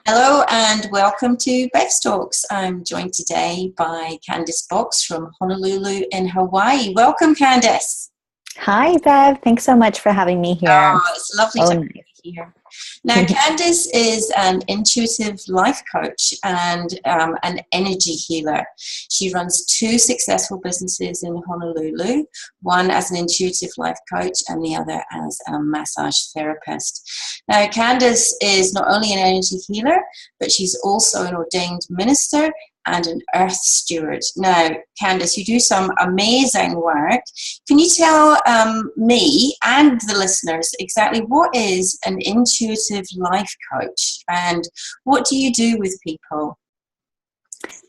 Hello and welcome to Beth's Talks. I'm joined today by Candice Box from Honolulu in Hawaii. Welcome, Candice. Hi, Bev. Thanks so much for having me here. Oh, it's lovely to have you here. Now, Candice is an intuitive life coach and an energy healer. She runs two successful businesses in Honolulu, one as an intuitive life coach and the other as a massage therapist. Now, Candice is not only an energy healer, but she's also an ordained minister and an earth steward. Now, Candice, you do some amazing work. Can you tell me and the listeners exactly what is an intuitive life coach and what do you do with people?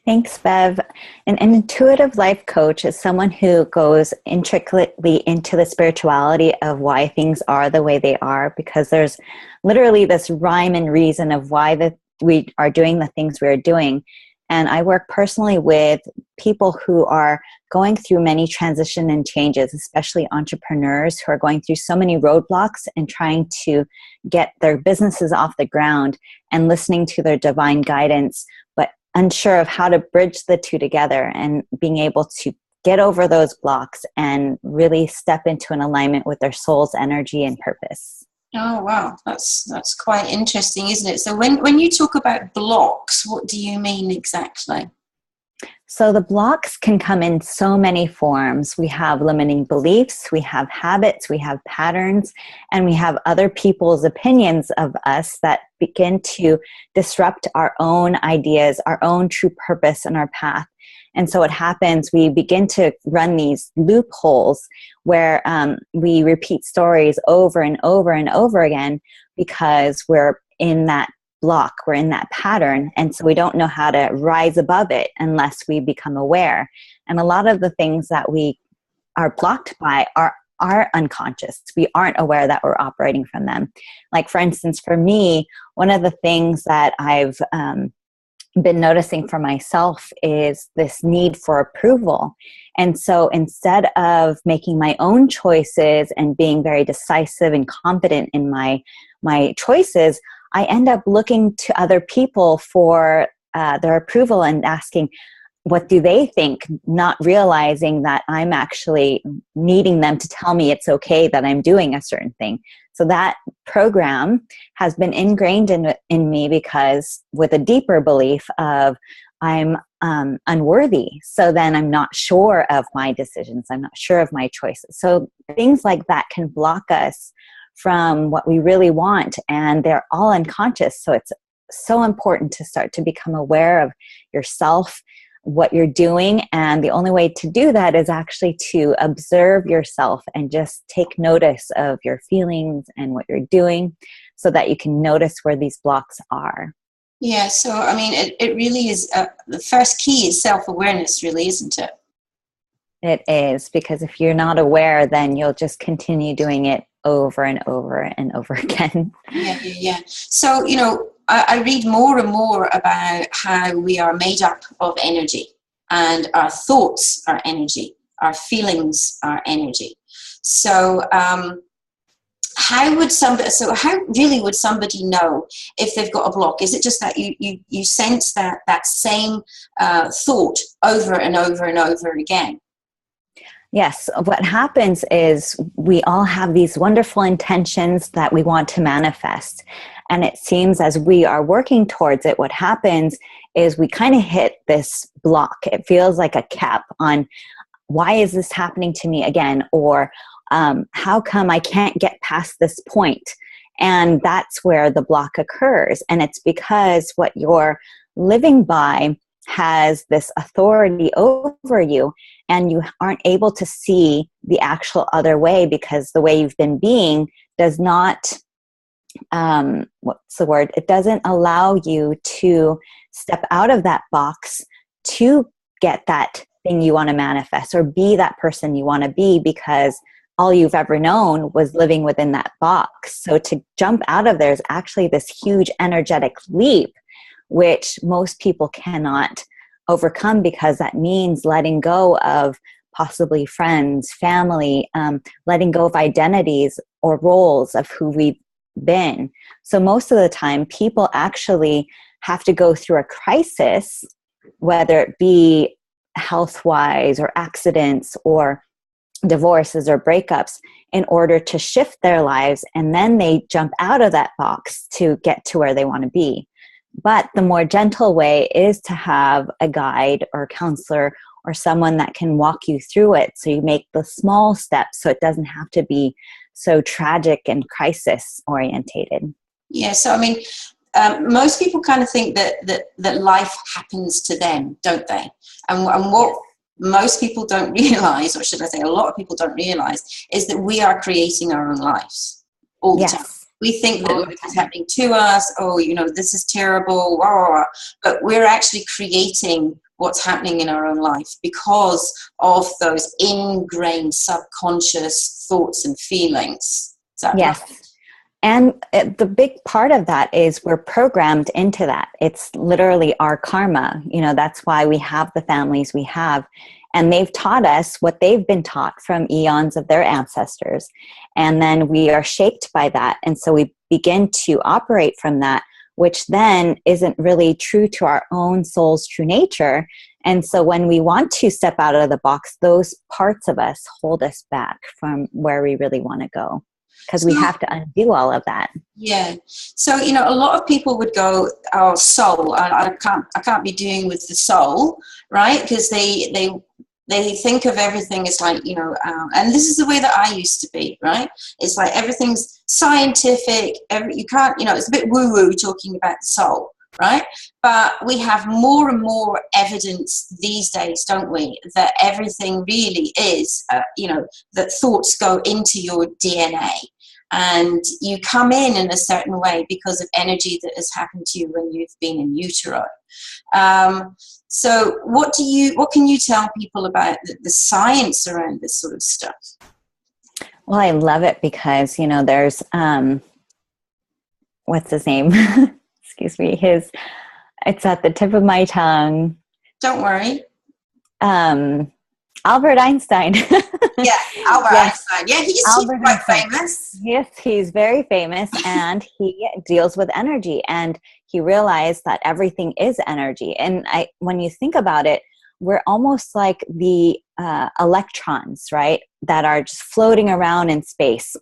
Thanks, Bev. An intuitive life coach is someone who goes intricately into the spirituality of why things are the way they are, because there's literally this rhyme and reason of why we are doing the things we're doing. And I work personally with people who are going through many transition and changes, especially entrepreneurs who are going through so many roadblocks and trying to get their businesses off the ground and listening to their divine guidance, but unsure of how to bridge the two together and being able to get over those blocks and really step into an alignment with their soul's energy and purpose. Oh, wow. That's quite interesting, isn't it? So when you talk about blocks, what do you mean exactly? So the blocks can come in so many forms. We have limiting beliefs, we have habits, we have patterns, and we have other people's opinions of us that begin to disrupt our own ideas, our own true purpose and our path. And so what happens, we begin to run these loopholes where we repeat stories over and over and over again because we're in that block, we're in that pattern. And so we don't know how to rise above it unless we become aware. And a lot of the things that we are blocked by are unconscious. We aren't aware that we're operating from them. Like, for instance, for me, one of the things that I've been noticing for myself is this need for approval. And so instead of making my own choices and being very decisive and confident in my choices, I end up looking to other people for their approval and asking, what do they think? Not realizing that I'm actually needing them to tell me it's okay that I'm doing a certain thing. So that program has been ingrained in me because with a deeper belief of I'm unworthy. So then I'm not sure of my decisions. I'm not sure of my choices. So things like that can block us from what we really want, and they're all unconscious. So it's so important to start to become aware of yourself, what you're doing, and the only way to do that is actually to observe yourself and just take notice of your feelings and what you're doing so that you can notice where these blocks are. Yeah, so I mean, it really is, the first key is self-awareness, really, isn't it? It is, because if you're not aware, then you'll just continue doing it over and over and over again. Yeah. So, I read more and more about how we are made up of energy, and our thoughts are energy, our feelings are energy. So, how really would somebody know if they've got a block? Is it just that you sense that same thought over and over and over again? Yes, what happens is we all have these wonderful intentions that we want to manifest. And it seems as we are working towards it, what happens is we kind of hit this block. It feels like a cap on, why is this happening to me again? Or how come I can't get past this point? And that's where the block occurs. And it's because what you're living by has this authority over you, and you aren't able to see the actual other way because the way you've been being does not, it doesn't allow you to step out of that box to get that thing you want to manifest or be that person you want to be, because all you've ever known was living within that box. So to jump out of there is actually this huge energetic leap, which most people cannot overcome, because that means letting go of possibly friends, family, letting go of identities or roles of who we've been. So most of the time, people actually have to go through a crisis, whether it be health-wise or accidents or divorces or breakups, in order to shift their lives, and then they jump out of that box to get to where they want to be. But the more gentle way is to have a guide or a counselor or someone that can walk you through it, so you make the small steps so it doesn't have to be so tragic and crisis orientated. Yeah, so I mean, most people kind of think that life happens to them, don't they? And what most people don't realize, or should I say a lot of people don't realize, is that we are creating our own lives all the time. We think that life is happening to us. Oh, this is terrible. Blah, blah, blah. But we're actually creating what's happening in our own life because of those ingrained subconscious thoughts and feelings. Is that right? And the big part of that is we're programmed into that. It's literally our karma. That's why we have the families we have. And they've taught us what they've been taught from eons of their ancestors. And then we are shaped by that. And so we begin to operate from that, which then isn't really true to our own soul's true nature. And so when we want to step out of the box, those parts of us hold us back from where we really want to go, because we have to undo all of that. Yeah. So, a lot of people would go, oh, soul, I can't be doing with the soul, right? Because they think of everything as like, and this is the way that I used to be, right? It's like everything's scientific. You can't, it's a bit woo-woo talking about the soul, right? But we have more and more evidence these days, don't we, that everything really is, that thoughts go into your DNA. And you come in a certain way because of energy that has happened to you when you've been in utero. So what can you tell people about the science around this sort of stuff? Well, I love it because, there's, what's his name? Excuse me. It's at the tip of my tongue. Don't worry. Albert Einstein. Yeah, Albert Einstein. Yeah, he's quite famous. Yes, he's very famous, and he deals with energy, and he realized that everything is energy. And when you think about it, we're almost like the electrons, right, that are just floating around in space.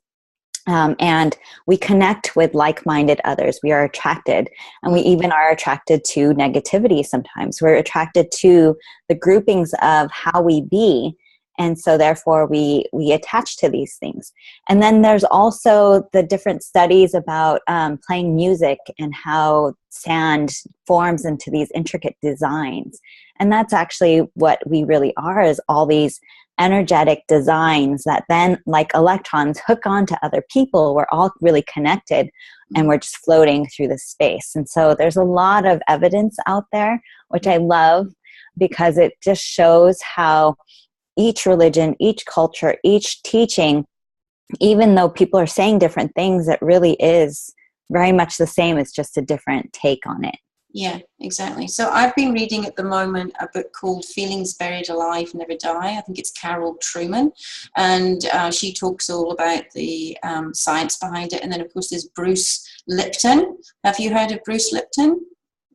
And we connect with like-minded others. We are attracted, and we even are attracted to negativity sometimes. We're attracted to the groupings of how we be, and so therefore we attach to these things. And then there's also the different studies about playing music and how sand forms into these intricate designs. And that's actually what we really are, is all these energetic designs that then, like electrons, hook onto other people. We're all really connected, and we're just floating through the space. And so there's a lot of evidence out there, which I love, because it just shows how each religion, each culture, each teaching, even though people are saying different things, it really is very much the same. It's just a different take on it. Yeah, exactly. So I've been reading at the moment a book called Feelings Buried Alive, Never Die. I think it's Carol Truman. And she talks all about the science behind it. And then, of course, there's Bruce Lipton. Have you heard of Bruce Lipton?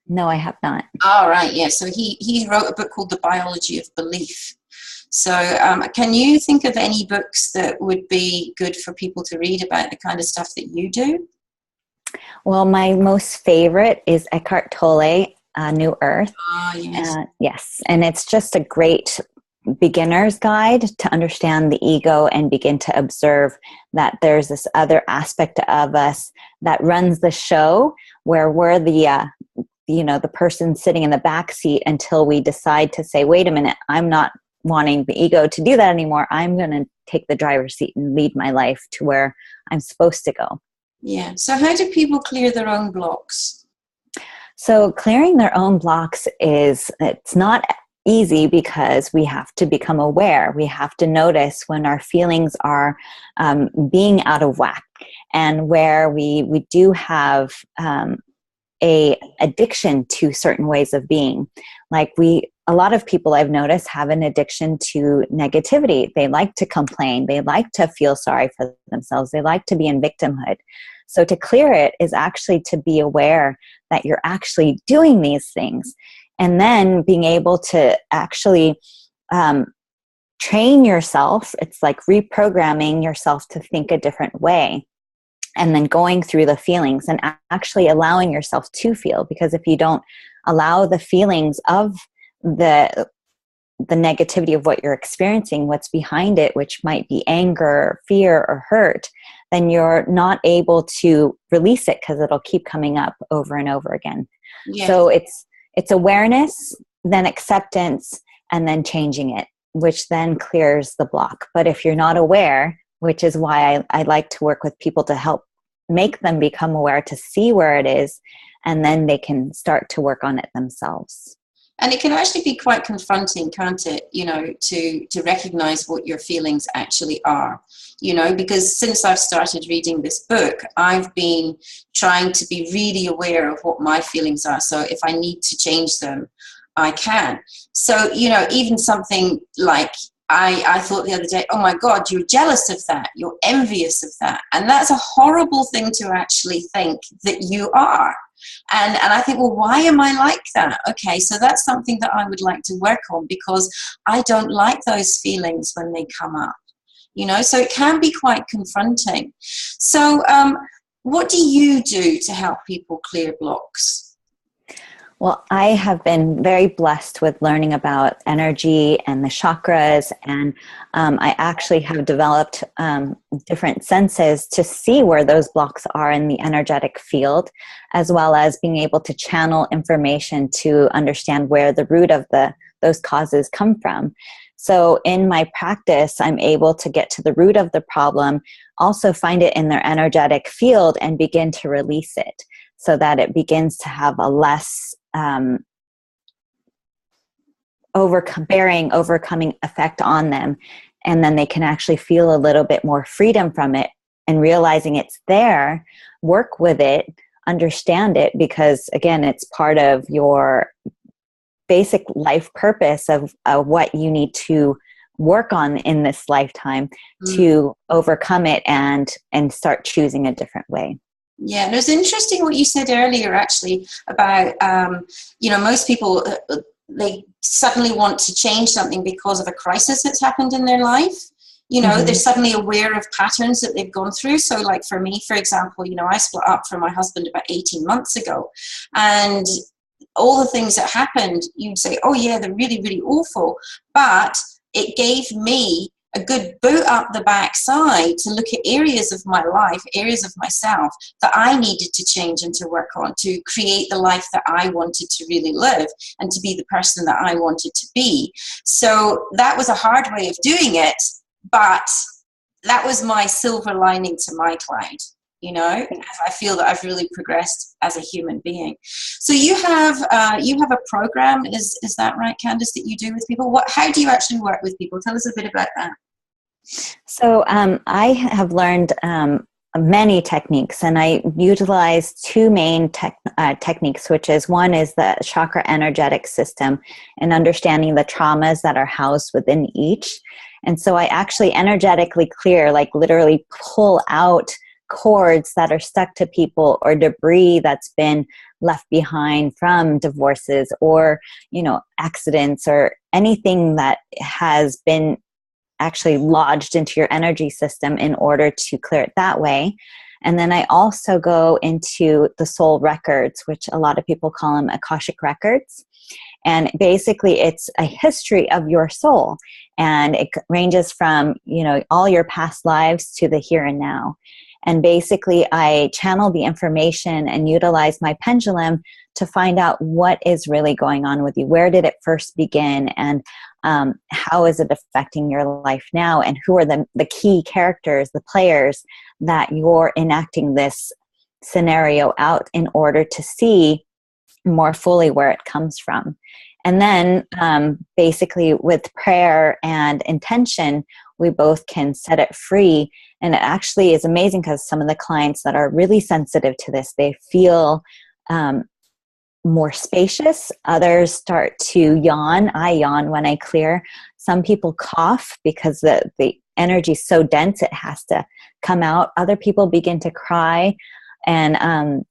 No, I have not. All right, yeah. So he wrote a book called The Biology of Belief. So can you think of any books that would be good for people to read about the kind of stuff that you do? Well, my most favorite is Eckhart Tolle, New Earth. Yes. Yes, and it's just a great beginner's guide to understand the ego and begin to observe that there's this other aspect of us that runs the show, where we're the person sitting in the back seat until we decide to say, wait a minute, I'm not wanting the ego to do that anymore. I'm going to take the driver's seat and lead my life to where I'm supposed to go. Yeah. So how do people clear their own blocks? So clearing their own blocks it's not easy, because we have to become aware. We have to notice when our feelings are being out of whack, and where we do have a addiction to certain ways of being. Like a lot of people I've noticed have an addiction to negativity. They like to complain. They like to feel sorry for themselves. They like to be in victimhood. So to clear it is actually to be aware that you're actually doing these things, and then being able to actually train yourself. It's like reprogramming yourself to think a different way, and then going through the feelings and actually allowing yourself to feel. Because if you don't allow the feelings of the negativity of what you're experiencing, what's behind it, which might be anger, fear, or hurt, then you're not able to release it, because it'll keep coming up over and over again. Yeah. So it's awareness, then acceptance, and then changing it, which then clears the block. But if you're not aware, which is why I like to work with people to help make them become aware, to see where it is, and then they can start to work on it themselves. And it can actually be quite confronting, can't it? To recognize what your feelings actually are, because since I've started reading this book, I've been trying to be really aware of what my feelings are. So if I need to change them, I can. So, even something like, I thought the other day, oh my God, you're jealous of that. You're envious of that. And that's a horrible thing to actually think that you are. And I think, well, why am I like that? Okay, so that's something that I would like to work on, because I don't like those feelings when they come up, so it can be quite confronting. So what do you do to help people clear blocks? Well, I have been very blessed with learning about energy and the chakras, and I actually have developed different senses to see where those blocks are in the energetic field, as well as being able to channel information to understand where the root of those causes come from. So in my practice, I'm able to get to the root of the problem, also find it in their energetic field, and begin to release it, so that it begins to have a less overcoming effect on them. And then they can actually feel a little bit more freedom from it, and realizing it's there, work with it, understand it, because again, it's part of your basic life purpose of what you need to work on in this lifetime to overcome it and start choosing a different way. Yeah, and it was interesting what you said earlier, actually, about, most people, they suddenly want to change something because of a crisis that's happened in their life. They're suddenly aware of patterns that they've gone through. So like for me, for example, I split up from my husband about 18 months ago. And all the things that happened, you'd say, oh yeah, they're really, really awful. But it gave me a good boot up the backside to look at areas of my life, areas of myself that I needed to change and to work on, to create the life that I wanted to really live and to be the person that I wanted to be. So that was a hard way of doing it, but that was my silver lining to my cloud, as I feel that I've really progressed as a human being. So you have a program, is that right, Candice, that you do with people? How do you actually work with people? Tell us a bit about that. So I have learned many techniques, and I utilize two main techniques, which is one is the chakra energetic system and understanding the traumas that are housed within each. And so I actually energetically clear, like literally pull out cords that are stuck to people, or debris that's been left behind from divorces or, accidents, or anything that has been actually lodged into your energy system, in order to clear it that way. And then I also go into the soul records, which a lot of people call them Akashic records. And basically it's a history of your soul, and it ranges from, all your past lives to the here and now. And basically I channel the information and utilize my pendulum to find out what is really going on with you. Where did it first begin? And how is it affecting your life now? And who are the key characters, the players that you're enacting this scenario out in order to see more fully where it comes from. And then basically with prayer and intention, we both can set it free. And it actually is amazing, because some of the clients that are really sensitive to this, they feel more spacious. Others start to yawn. I yawn when I clear. Some people cough because the energy so dense it has to come out. Other people begin to cry, and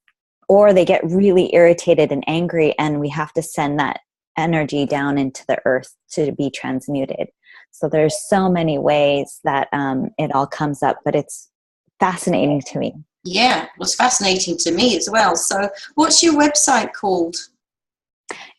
or they get really irritated and angry, and we have to send that energy down into the earth to be transmuted. So there's so many ways that it all comes up, but it's fascinating to me. Yeah, well, it's fascinating to me as well. So what's your website called?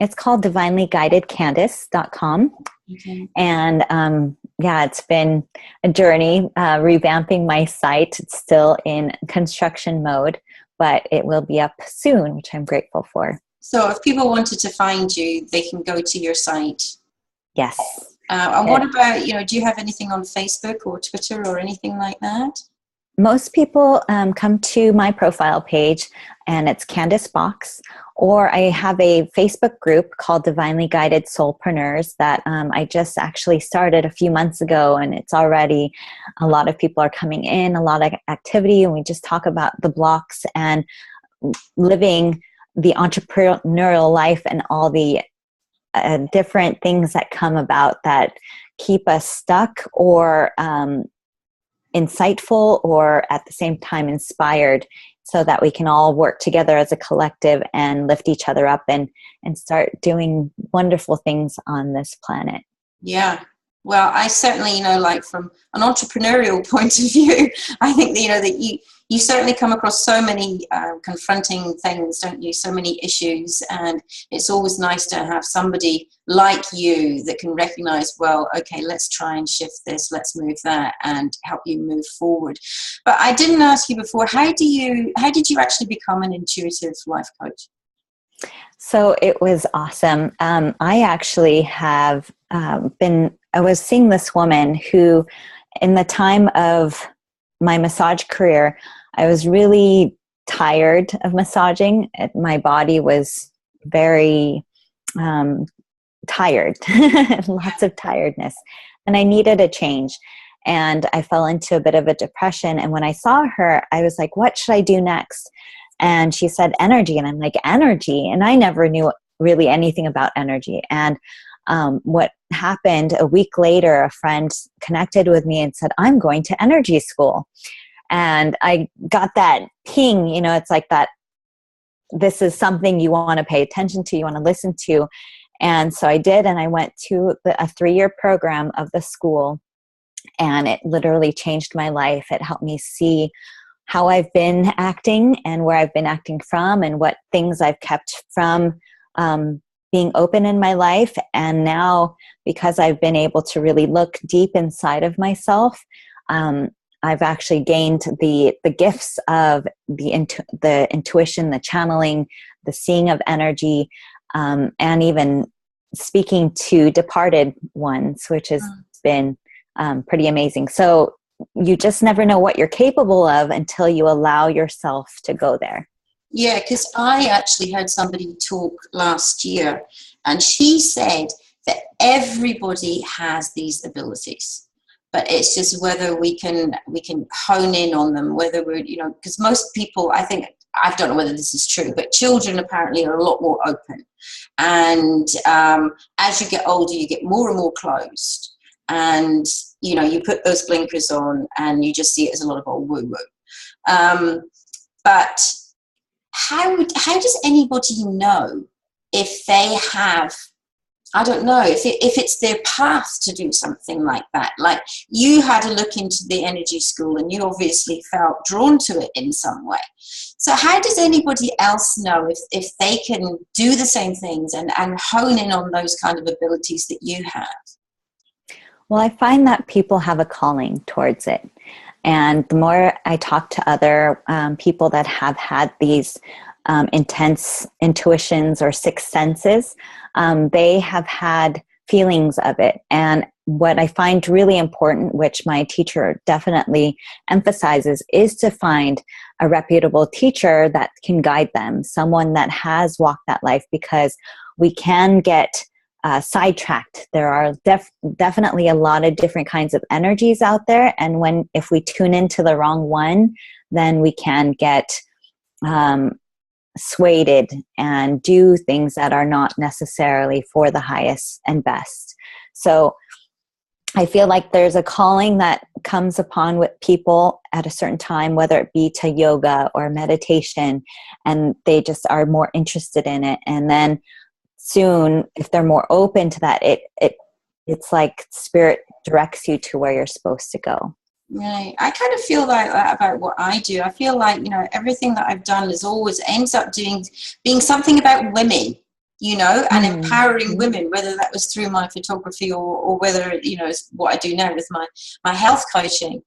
It's called divinelyguidedcandice.com. Okay. And it's been a journey revamping my site. It's still in construction mode, but it will be up soon, which I'm grateful for. So if people wanted to find you, they can go to your site. Yes. And what about, do you have anything on Facebook or Twitter or anything like that? Most people come to my profile page, and it's Candice Box, or I have a Facebook group called Divinely Guided Soulpreneurs that I just actually started a few months ago, and it's already a lot of people are coming in, a lot of activity, and we just talk about the blocks and living the entrepreneurial life and all the different things that come about that keep us stuck or insightful, or at the same time inspired, so that we can all work together as a collective and lift each other up and start doing wonderful things on this planet. Yeah. Well, I certainly, like from an entrepreneurial point of view, I think, that you certainly come across so many confronting things, don't you? So many issues. And it's always nice to have somebody like you that can recognize, well, okay, let's try and shift this, let's move that, and help you move forward. But I didn't ask you before, how did you actually become an intuitive life coach? So it was awesome. I actually have I was seeing this woman who, in the time of my massage career, I was really tired of massaging. My body was very tired, lots of tiredness, and I needed a change. And I fell into a bit of a depression. And when I saw her, I was like, what should I do next? And she said energy. And I'm like, energy? And I never knew really anything about energy. And what happened a week later, a friend connected with me and said, I'm going to energy school. And I got that ping, it's like that, this is something you want to pay attention to, you want to listen to. And so I did, and I went to a 3-year program of the school, and it literally changed my life. It helped me see how I've been acting and where I've been acting from, and what things I've kept from being open in my life. And now, because I've been able to really look deep inside of myself, I've actually gained the gifts of the intuition, the channeling, the seeing of energy, and even speaking to departed ones, which has been pretty amazing. So you just never know what you're capable of until you allow yourself to go there. Yeah, because I actually heard somebody talk last year, and she said that everybody has these abilities, but it's just whether we can hone in on them, whether we're, because most people, I think, I don't know whether this is true, but children apparently are a lot more open. And as you get older, you get more and more closed. And, you put those blinkers on and you just see it as a lot of old woo-woo. But how does anybody know if they have, I don't know, if it's their path to do something like that? Like, you had a look into the energy school and you obviously felt drawn to it in some way. So how does anybody else know if they can do the same things and hone in on those kind of abilities that you have? Well, I find that people have a calling towards it. And the more I talk to other people that have had these intense intuitions or sixth senses, they have had feelings of it. And what I find really important, which my teacher definitely emphasizes, is to find a reputable teacher that can guide them, someone that has walked that life, because we can get sidetracked. There are definitely a lot of different kinds of energies out there, and if we tune into the wrong one, then we can get swayed and do things that are not necessarily for the highest and best. So I feel like there's a calling that comes upon with people at a certain time, whether it be to yoga or meditation, and they just are more interested in it. And then soon, if they're more open to that, it's like spirit directs you to where you're supposed to go. Right. I kind of feel like that about what I do. I feel like, everything that I've done is always ends up being something about women, and empowering women, whether that was through my photography or whether, it's what I do now with my health coaching.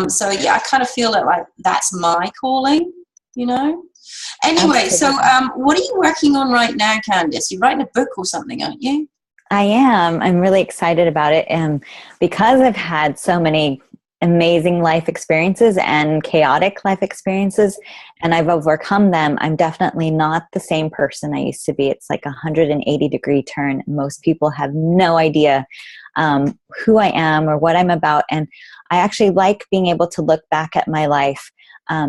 So yeah, I kind of feel like that's my calling, Anyway, Absolutely. So what are you working on right now, Candice? You're writing a book or something, aren't you? I am. I'm really excited about it. And because I've had so many amazing life experiences and chaotic life experiences, and I've overcome them, I'm definitely not the same person I used to be. It's like a 180-degree turn. Most people have no idea who I am or what I'm about. And I actually like being able to look back at my life,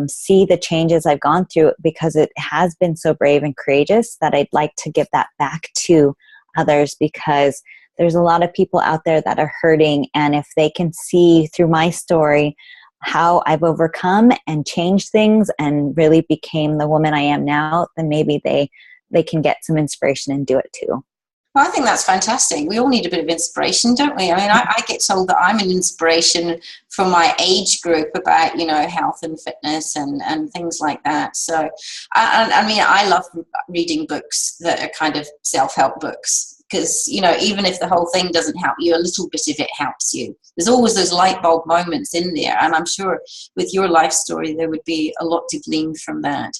see the changes I've gone through, because it has been so brave and courageous that I'd like to give that back to others, because there's a lot of people out there that are hurting, and if they can see through my story how I've overcome and changed things and really became the woman I am now, then maybe they can get some inspiration and do it too. Well, I think that's fantastic. We all need a bit of inspiration, don't we? I mean, I get told that I'm an inspiration for my age group about, health and fitness and things like that. So, I love reading books that are kind of self-help books. Because, even if the whole thing doesn't help you, a little bit of it helps you. There's always those light bulb moments in there. And I'm sure with your life story, there would be a lot to glean from that.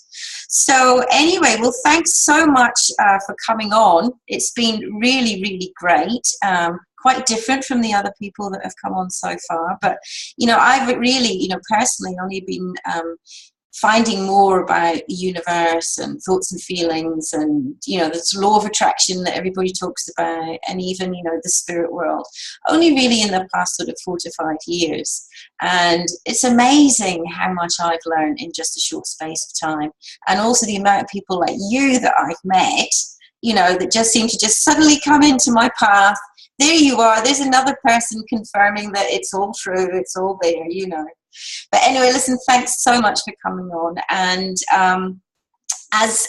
So anyway, well, thanks so much for coming on. It's been really, really great. Quite different from the other people that have come on so far. But, I've really, personally only been finding more about the universe and thoughts and feelings and, this law of attraction that everybody talks about, and even, the spirit world, only really in the past sort of 4 to 5 years. And it's amazing how much I've learned in just a short space of time. And also the amount of people like you that I've met, that just seem to just suddenly come into my path. There you are. There's another person confirming that it's all true. It's all there, But anyway, listen, thanks so much for coming on. And as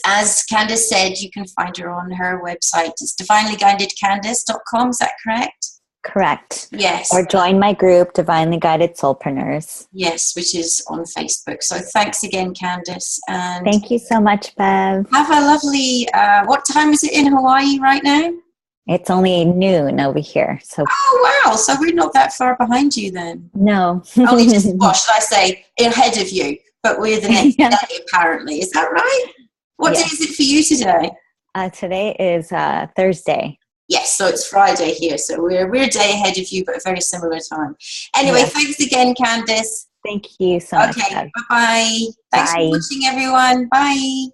Candice said, you can find her on her website. It's divinelyguidedcandice.com. Is that correct? Correct. Yes. Or join my group, Divinely Guided Soulpreneurs. Yes, which is on Facebook. So thanks again, Candice. And thank you so much, Bev. Have a lovely, what time is it in Hawaii right now? It's only noon over here. So. Oh, wow. So we're not that far behind you then. No. Only just, should I say, ahead of you. But we're the next day, apparently. Is that right? What day is it for you today? Today is Thursday. Yes, so it's Friday here. So we're a day ahead of you, but a very similar time. Anyway, thanks again, Candice. Thank you so much. Okay, bye-bye. Thanks for watching, everyone. Bye.